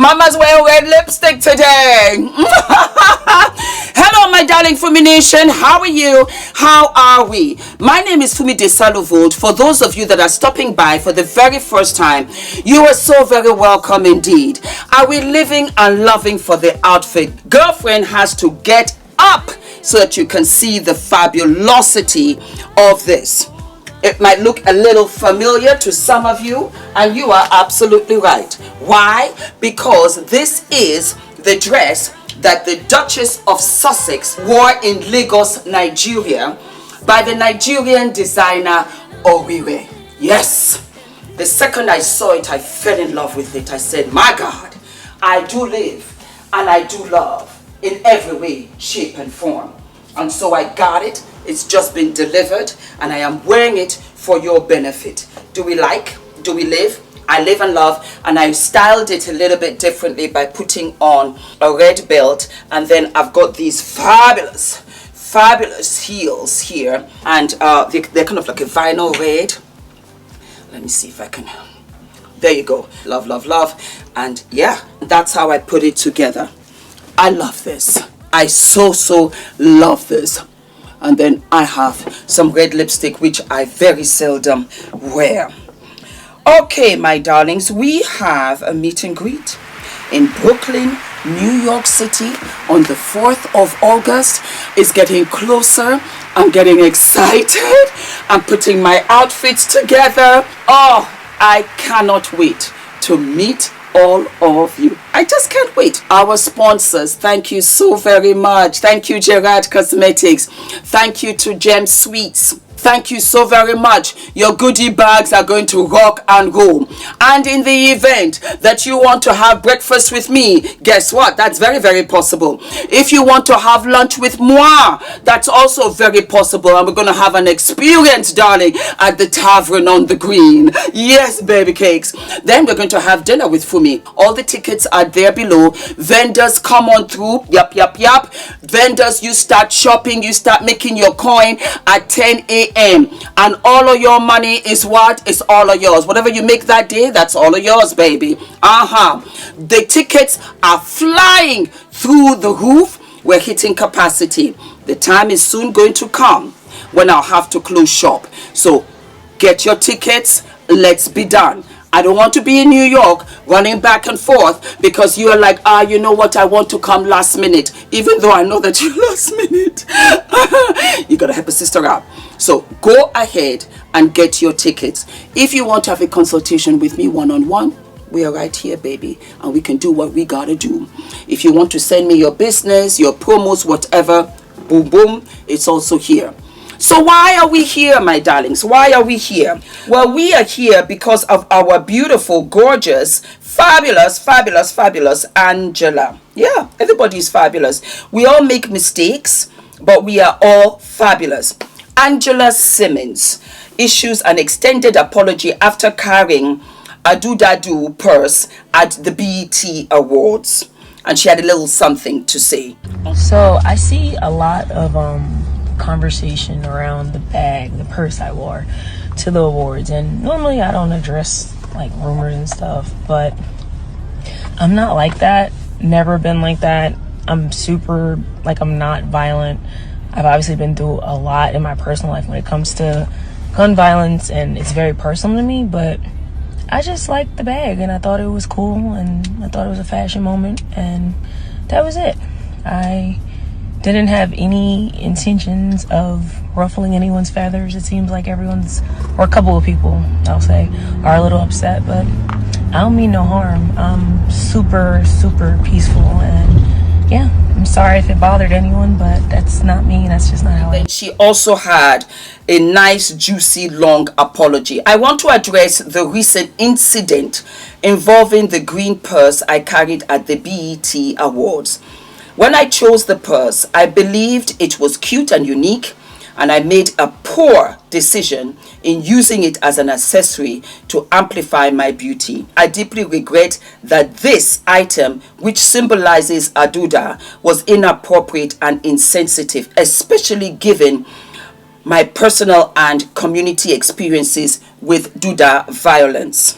Mama's wearing red lipstick today. Hello, my darling FUMINATION. How are you? How are we? My name is Fumi Desalu-Vold. For those of you that are stopping by for the very first time, you are so very welcome indeed. Are we living and loving for the outfit? Girlfriend has to get up so that you can see the fabulosity of this. It might look a little familiar to some of you, and you are absolutely right. Why? Because this is the dress that the Duchess of Sussex wore in Lagos, Nigeria, by the Nigerian designer Oriwe. Yes, the second I saw it, I fell in love with it. I said, my God, I do live and I do love in every way, shape and form. And so I got it. It's just been delivered and I am wearing it for your benefit. Do we like? Do we live? I live and love, and I styled it a little bit differently by putting on a red belt, and then I've got these fabulous heels here, and they're kind of like a vinyl red. Let me see if I can. There you go. Love, love, love. And yeah, that's how I put it together. I love this. I so love this. And then I have some red lipstick, which I very seldom wear. Okay, my darlings, we have a meet and greet in Brooklyn, New York City on the 4th of August. It's getting closer. I'm getting excited. I'm putting my outfits together. Oh, I cannot wait to meet all of you. I just can't wait. Our sponsors, thank you so very much. Thank you, Gerard Cosmetics. Thank you to Gem Sweets. Thank you so very much. Your goodie bags are going to rock and roll. And in the event that you want to have breakfast with me, guess what? That's very possible. If you want to have lunch with moi, that's also very possible. And we're going to have an experience, darling, at the Tavern on the Green. Yes, baby cakes. Then we're going to have dinner with Fumi. All the tickets are there below. Vendors, come on through. Yup. Vendors, you start shopping. You start making your coin at 10 a.m. and all of your money is what? It's all of yours. Whatever you make that day, that's all of yours, baby. The tickets are flying through the roof. We're hitting capacity. The time is soon going to come when I'll have to close shop. So get your tickets. Let's be done. I don't want to be in New York running back and forth because you are like, you know what, I want to come last minute. Even though I know that you're last minute. You got to help a sister out. So go ahead and get your tickets. If you want to have a consultation with me one-on-one, we are right here, baby. And we can do what we got to do. If you want to send me your business, your promos, whatever, boom, boom, it's also here. So why are we here, my darlings? Why are we here? Well, we are here because of our beautiful, gorgeous, fabulous Angela. Yeah, everybody's fabulous. We all make mistakes, but we are all fabulous. Angela Simmons issues an extended apology after carrying a do-da-do purse at the BET Awards. And she had a little something to say. So I see a lot of conversation around the bag, the purse I wore to the awards, and normally I don't address like rumors and stuff, but I'm not like that. Never been like that. I'm super, like, I'm not violent. I've obviously been through a lot in my personal life when it comes to gun violence, and it's very personal to me, but I just liked the bag and I thought it was cool and I thought it was a fashion moment, and that was it. I didn't have any intentions of ruffling anyone's feathers. It seems like everyone's, or a couple of people, I'll say, are a little upset, but I don't mean no harm. I'm super peaceful, and yeah, I'm sorry if it bothered anyone, but that's not me. That's just not how I am. She also had a nice, juicy, long apology. I want to address the recent incident involving the green purse I carried at the BET Awards. When I chose the purse, I believed it was cute and unique, and I made a poor decision in using it as an accessory to amplify my beauty. I deeply regret that this item, which symbolizes Aduda, was inappropriate and insensitive, especially given my personal and community experiences with Duda violence.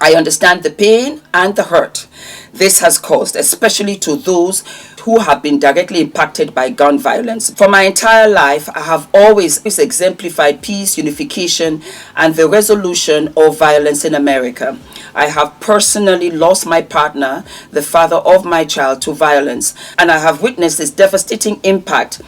I understand the pain and the hurt this has caused, especially to those who have been directly impacted by gun violence. For my entire life, I have always exemplified peace, unification, and the resolution of violence in America. I have personally lost my partner, the father of my child, to violence, and I have witnessed its devastating impact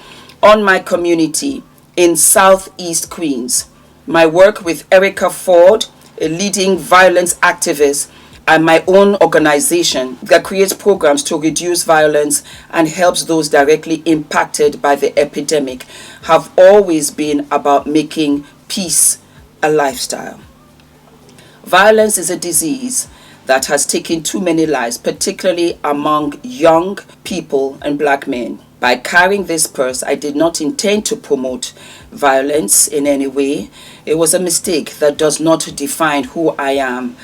on my community in Southeast Queens. My work with Erica Ford, a leading violence activist, and my own organization that creates programs to reduce violence and helps those directly impacted by the epidemic have always been about making peace a lifestyle. Violence is a disease that has taken too many lives, particularly among young people and black men. By carrying this purse, I did not intend to promote violence in any way. It was a mistake that does not define who I am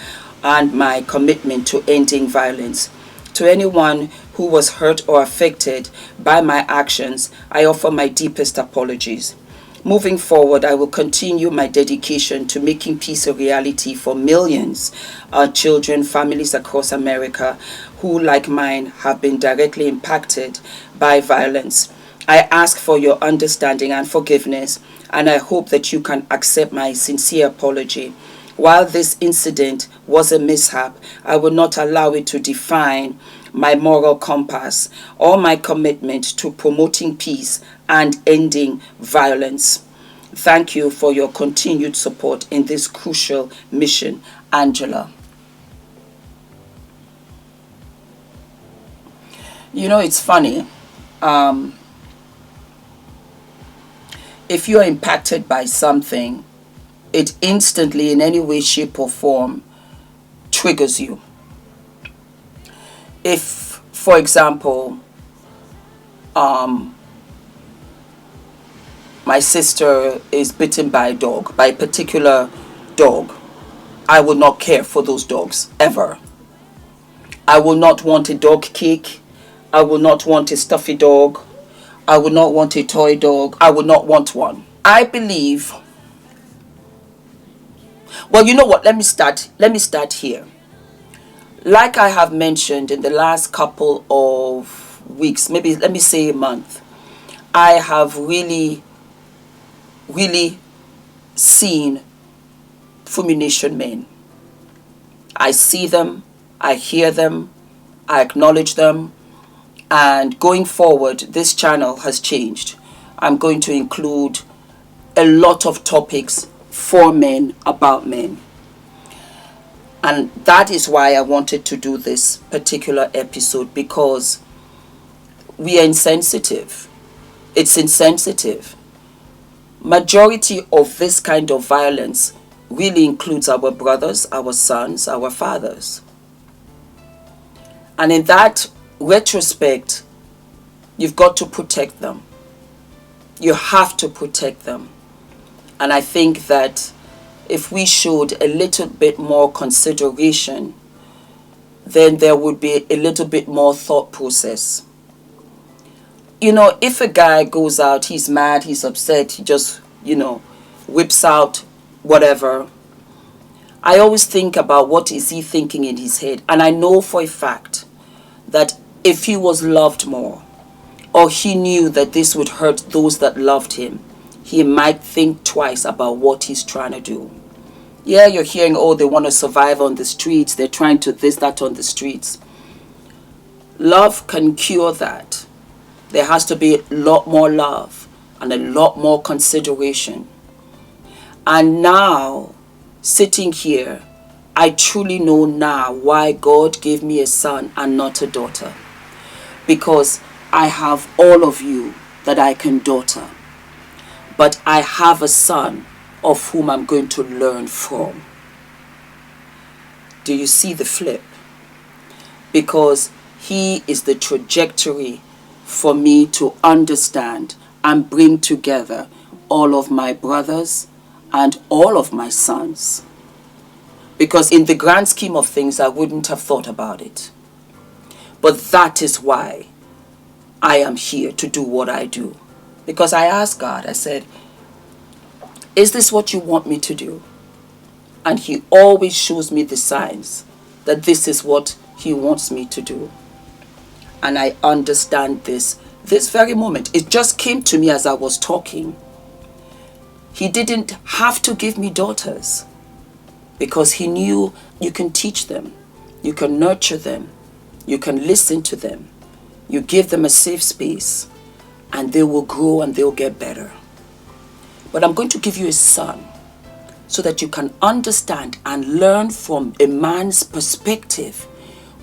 and my commitment to ending violence. To anyone who was hurt or affected by my actions, I offer my deepest apologies. Moving forward, I will continue my dedication to making peace a reality for millions of children, families across America who, like mine, have been directly impacted by violence. I ask for your understanding and forgiveness, and I hope that you can accept my sincere apology. While this incident was a mishap, I will not allow it to define my moral compass or my commitment to promoting peace and ending violence. Thank you for your continued support in this crucial mission, Angela. You know, it's funny. If you are impacted by something, it instantly, in any way, shape, or form, triggers you. If, for example, my sister is bitten by a dog, by a particular dog, I will not care for those dogs, ever. I will not want a dog cake. I will not want a stuffy dog. I will not want a toy dog. I will not want one. I believe... Well, you know what? Let me start here. Like I have mentioned in the last couple of weeks, maybe let me say a month, I have really seen FUMINATION men. I see them, I hear them, I acknowledge them, and going forward, this channel has changed. I'm going to include a lot of topics for men, about men. And that is why I wanted to do this particular episode, because we are insensitive. It's insensitive. Majority of this kind of violence really includes our brothers, our sons, our fathers. And in that retrospect, you've got to protect them. You have to protect them. And I think that if we showed a little bit more consideration, then there would be a little bit more thought process. You know, if a guy goes out, he's mad, he's upset, he just, whips out whatever, I always think about what is he thinking in his head. And I know for a fact that if he was loved more, or he knew that this would hurt those that loved him, he might think twice about what he's trying to do. Yeah, you're hearing, oh, they want to survive on the streets, they're trying to this, that on the streets. Love can cure that. There has to be a lot more love and a lot more consideration. And now, sitting here, I truly know now why God gave me a son and not a daughter. Because I have all of you that I can daughter. But I have a son of whom I'm going to learn from. Do you see the flip? Because he is the trajectory for me to understand and bring together all of my brothers and all of my sons. Because in the grand scheme of things, I wouldn't have thought about it. But that is why I am here to do what I do. Because I asked God, I said, is this what you want me to do? And he always shows me the signs that this is what he wants me to do. And I understand this very moment. It just came to me as I was talking. He didn't have to give me daughters because he knew you can teach them, you can nurture them, you can listen to them, you give them a safe space, and they will grow and they'll get better. But I'm going to give you a son so that you can understand and learn from a man's perspective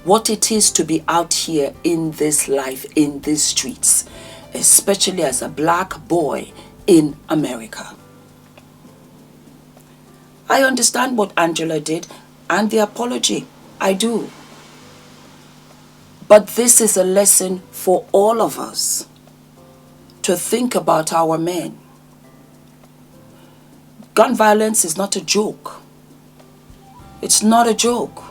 what it is to be out here in this life, in these streets, especially as a black boy in America. I understand what Angela did and the apology. I do. But this is a lesson for all of us to think about our men. Gun violence is not a joke. It's not a joke.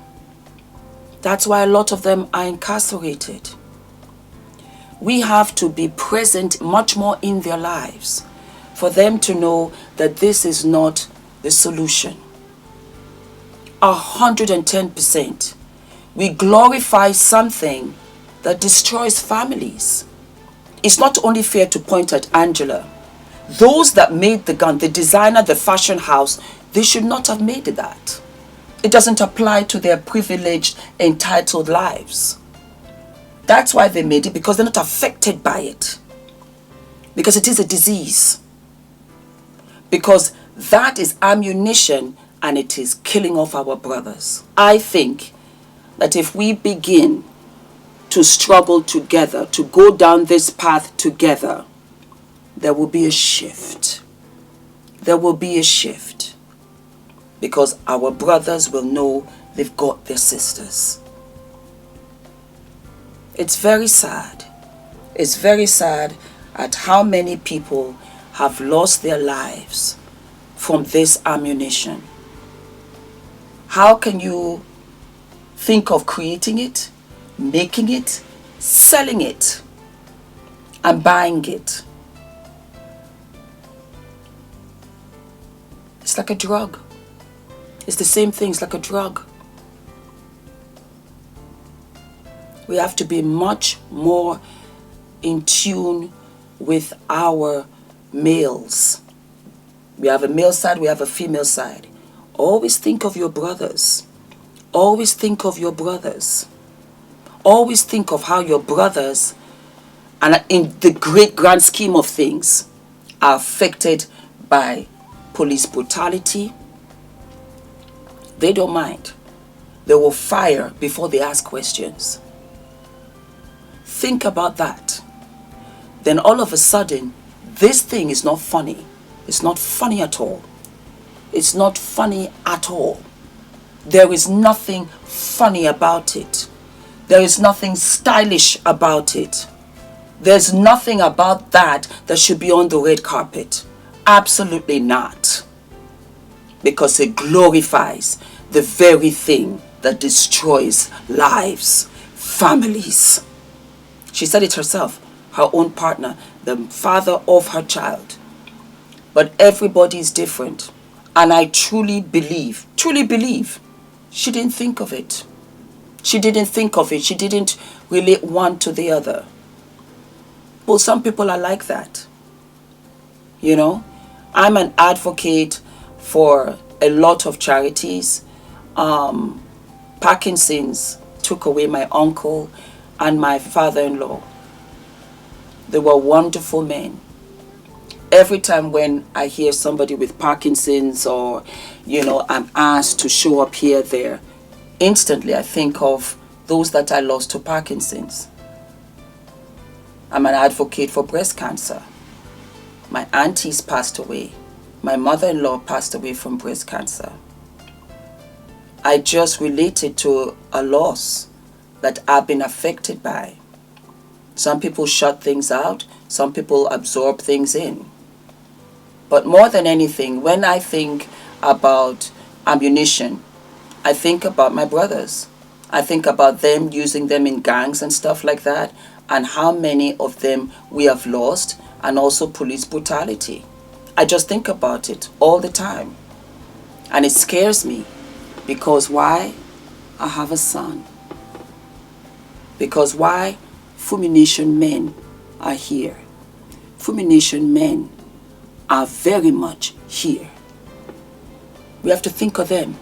That's why a lot of them are incarcerated. We have to be present much more in their lives for them to know that this is not the solution. 110%. We glorify something that destroys families. It's not only fair to point at Angela. Those that made the gun, the designer, the fashion house, they should not have made that. It doesn't apply to their privileged, entitled lives. That's why they made it, because they're not affected by it. Because it is a disease. Because that is ammunition and it is killing off our brothers. I think that if we begin to struggle together, to go down this path together, there will be a shift. There will be a shift. Because our brothers will know they've got their sisters. It's very sad. It's very sad at how many people have lost their lives from this ammunition. How can you think of creating it, making it, selling it, and buying it? It's like a drug. It's the same thing. It's like a drug. We have to be much more in tune with our males. We have a male side, we have a female side. Always think of your brothers. Always think of your brothers. Always think of how your brothers, and in the great grand scheme of things, are affected by police brutality. They don't mind. They will fire before they ask questions. Think about that. Then all of a sudden, this thing is not funny. It's not funny at all. It's not funny at all. There is nothing funny about it. There is nothing stylish about it. There's nothing about that that should be on the red carpet. Absolutely not. Because it glorifies the very thing that destroys lives, families. She said it herself, her own partner, the father of her child. But everybody is different. And I truly believe, she didn't think of it. She didn't think of it. She didn't relate one to the other. Well, some people are like that. You know, I'm an advocate for a lot of charities. Parkinson's took away my uncle and my father-in-law. They were wonderful men. Every time when I hear somebody with Parkinson's or, you know, I'm asked to show up here, there, instantly I think of those that I lost to Parkinson's. I'm an advocate for breast cancer. My aunties passed away. My mother-in-law passed away from breast cancer. I just related to a loss that I've been affected by. Some people shut things out. Some people absorb things in. But more than anything, when I think about ammunition, I think about my brothers. I think about them using them in gangs and stuff like that, and how many of them we have lost, and also police brutality. I just think about it all the time. And it scares me because why? I have a son. Because why? FUMINATION men are here. FUMINATION men are very much here. We have to think of them.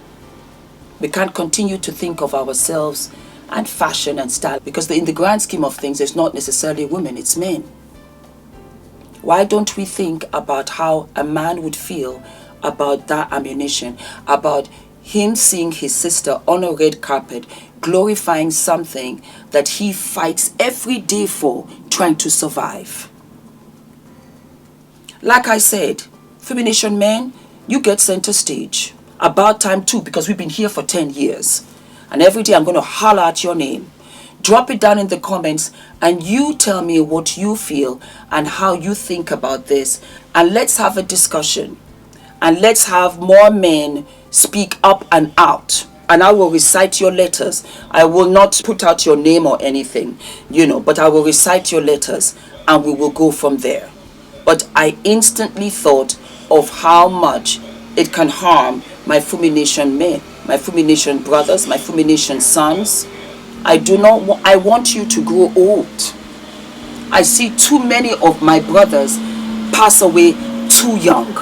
We can't continue to think of ourselves and fashion and style because in the grand scheme of things, it's not necessarily women, it's men. Why don't we think about how a man would feel about that ammunition, about him seeing his sister on a red carpet, glorifying something that he fights every day for, trying to survive. Like I said, FUMINATION men, you get center stage. About time too, because we've been here for 10 years. And every day I'm going to holler at your name. Drop it down in the comments and you tell me what you feel and how you think about this. And let's have a discussion. And let's have more men speak up and out. And I will recite your letters. I will not put out your name or anything, but I will recite your letters and we will go from there. But I instantly thought of how much it can harm my FUMINATION men, my FUMINATION brothers, my FUMINATION sons. I want you to grow old. I see too many of my brothers pass away too young.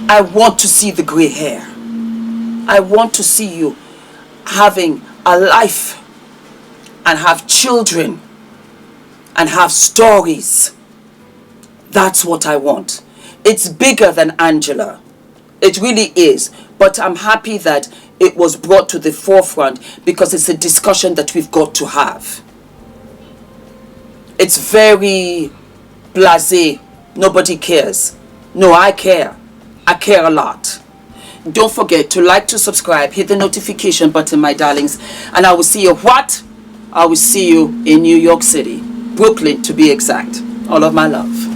I want to see the gray hair. I want to see you having a life and have children and have stories. That's what I want. It's bigger than Angela. It really is. But I'm happy that it was brought to the forefront because it's a discussion that we've got to have. It's very blasé. Nobody cares. No, I care. I care a lot. Don't forget to like, to subscribe, hit the notification button, my darlings. And I will see you what? I will see you in New York City. Brooklyn, to be exact. All of my love.